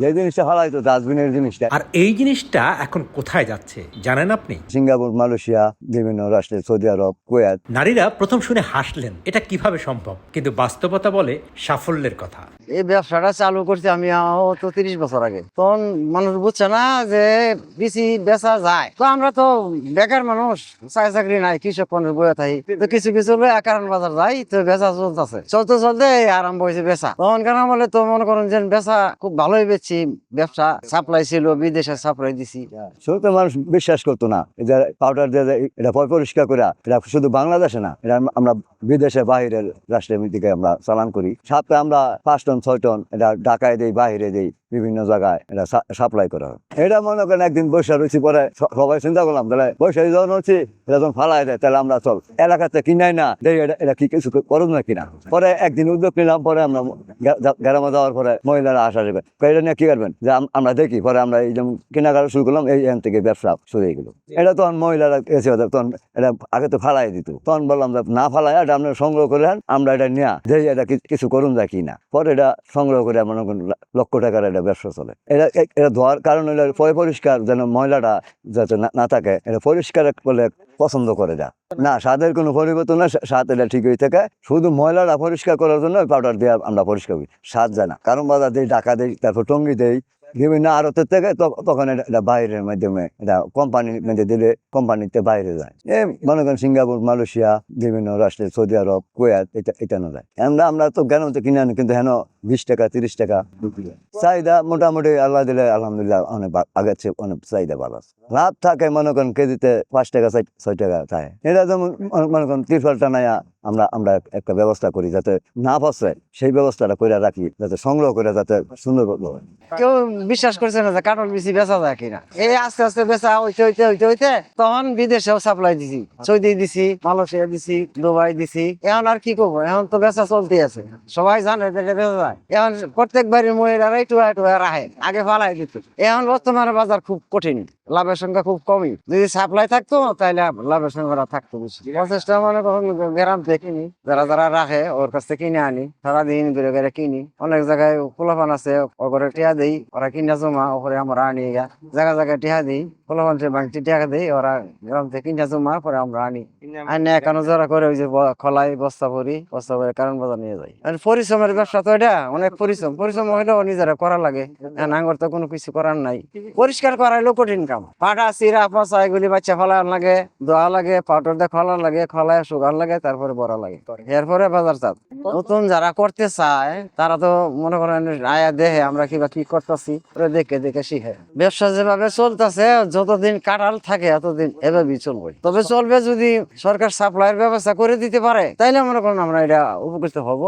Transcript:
যে জিনিসটা হারাইতো ডাস্টবিনের জিনিসটা। আর এই জিনিসটা এখন কোথায় যাচ্ছে জানেন আপনি? সিঙ্গাপুর, মালয়েশিয়া, বিভিন্ন রাষ্ট্রে, সৌদি আরব, কুয়েত। নারীরা প্রথম শুনে হাসলেন, এটা কিভাবে সম্ভব, কিন্তু বাস্তবতা বলে সাফল্যের কথা। এই ব্যবসাটা চালু করছি আমি তো 30 বছর আগে। তখন মানুষ বুঝছে না যে বেশি বেচা যায়। তো আমরা তো বেকার মানুষ, চাকরি নাই, কৃষক মানুষ বয়ে থাকি। তো কিছু কিছু কারণ বাজার যাই, তো বেচা চলতেছে। চলতে চলতে আরম্ভ হয়েছে বেচা। তখন কেন বলে তো মনে করেন যে বেচা খুব ভালোই বেচছি। ব্যবসা সাপ্লাই ছিল, বিদেশে সাপ্লাই দিছি। শুরু তো মানুষ বিশ্বাস করতো না, এই যে পাউডার দিয়ে দেয়, এটা পরিষ্কার করে, এটা শুধু বাংলাদেশে না, এটা আমরা বিদেশে বাহিরের রাষ্ট্রের দিকে আমরা চালান করি। সপ্তাহে আমরা 5 টন 6 টন এটা ঢাকায় দেই, বাহিরে দেই, বিভিন্ন জায়গায় এটা সাপ্লাই করা হয়। এটা মনে করেন একদিন বৈশা রয়েছি, পরে সবাই চিন্তা করলাম তাহলে বৈশা যখন হচ্ছে এটা যখন ফালাই দেয়, তাহলে আমরা চল এলাকাতে কিনাই না দেই, এটা কি কিছু করুন না কিনা। পরে একদিন উদ্যোগ নিলাম, পরে আমরা গ্রামে যাওয়ার পরে মহিলারা আসা যাবে, এটা নিয়ে কি করবেন যে আমরা দেখি। পরে আমরা এই যেমন কেনাকাটা শুরু করলাম, এই এখান থেকে ব্যবসা শুরু হয়ে গেল। এটা তখন মহিলারা এসে তখন এটা আগে তো ফালাই দিত, তখন বললাম যে না ফালাই, এটা আপনারা সংগ্রহ করে আমরা এটা নেয়া যে এটা কিছু করুন যায় কিনা। পরে এটা সংগ্রহ করে মনে করেন লক্ষ টাকার এটা ব্যবসা চলে। এটা ধোয়ার কারণ হলো পরিষ্কার, যেন ময়লাটা যাতে না থাকে, এটা পরিষ্কার বলে পছন্দ করে যা না, স্বাদের কোনো পরিবর্তন না, স্বাদ এটা ঠিকই থাকে। শুধু ময়লাটা পরিষ্কার করার জন্য পাউডার দিয়ে আমরা পরিষ্কার করি, স্বাদ যায় না। কারণ বাজার দিই, ঢাকা দিই, তারপর টঙ্গি দেই, বিভিন্ন আড়তের থেকে, তখন এটা বাইরের মাধ্যমে এটা কোম্পানির মধ্যে দিলে কোম্পানিতে বাইরে যায়। মনে করেন সিঙ্গাপুর, মালয়েশিয়া, বিভিন্ন রাষ্ট্রে, সৌদি আরব, কুয়েত, এটা না যায়। আমরা তো জ্ঞান কিনে আনি, কিন্তু হেন 20 টাকা 30 টাকা চাহিদা মোটামুটি আল্লাহ দিলে আলহামদুলিল্লাহ অনেক আগের চেয়ে অনেক চাহিদা ভালো আছে। লাভ থাকে মনে করেন কেজিতে 5 টাকা 6 টাকা থাকে। এটা যেমন মনে করেন তিরপালটা নাইয়া আমরা একটা ব্যবস্থা করি যাতে না ফসে, সেই ব্যবস্থাটা করে রাখি, যাতে সংগ্রহ করে যাতে সুন্দর হয়। কেউ বিশ্বাস করছে না যে কাঠল বিচি বেচা যায় কিনা। এই আস্তে আস্তে বেচা হইতে তখন বিদেশেও সাপ্লাই দিছি, সৌদি দিছি, মালয়েশিয়া দিছি, দুবাই দিছি। এখন আর কি করবো, এখন তো বেচা চলতে আছে, সবাই জানে যে বেচা যায়। এখন প্রত্যেকবারই মহিলারাই টুয়া রাখে, আগে ফালাই দিত। এখন বর্তমানে বাজার খুব কঠিন, লাভের সংখ্যা খুব কমই। যদি সাপ্লাই থাকতো তাহলে লাভের সংখ্যাটা থাকতো বেশি। প্রচেষ্টা মনে করুন গ্রাম থেকে কিনি, যারা রাখে ওর কাছ থেকে কিনে আনি, সারাদিন বেরো করে কিনি। অনেক জায়গায় পোলাপান আছে, ওরে টিয়া দেই, ওরা কিনা জমা, ওপরে আমরা আনি। জায়গায় টিয়া দিই, পোলাপান বাংটি টিয়া দেই, ওরা গ্রাম থেকে কিনা জমা, পরে আমরা আনি। একানো যারা করে ওই যে খলাই বস্তা ভরি কারণ বাজার নিয়ে যাই। পরিশ্রমের ব্যবসা তো এটা, অনেক পরিশ্রম হইলেও নিজেরা করা লাগে। নাঙ্গর তো কোনো কিছু করার নাই, পরিষ্কার করাইলেও কঠিন কাম। পাটা চিরা পচা এগুলি বাচ্চা ফলান লাগে, দোয়া লাগে, পাউডার দিয়ে খলান লাগে, খলায় সুগার লাগে, তারপরে বড় লাগে, এরপরে বাজার চাপ। নতুন যারা করতে চায় তারা তো মনে করেন আয়া দেহে আমরা কি করতেছি, দেখে শিখে। ব্যবসা যেভাবে চলতেছে, যতদিন কাঁঠাল থাকে এতদিন এভাবেই চলবে। তবে চলবে যদি সরকার সাপ্লাইয়ের ব্যবস্থা করে দিতে পারে, তাইলে মনে করেন আমরা এটা উপকৃত হব।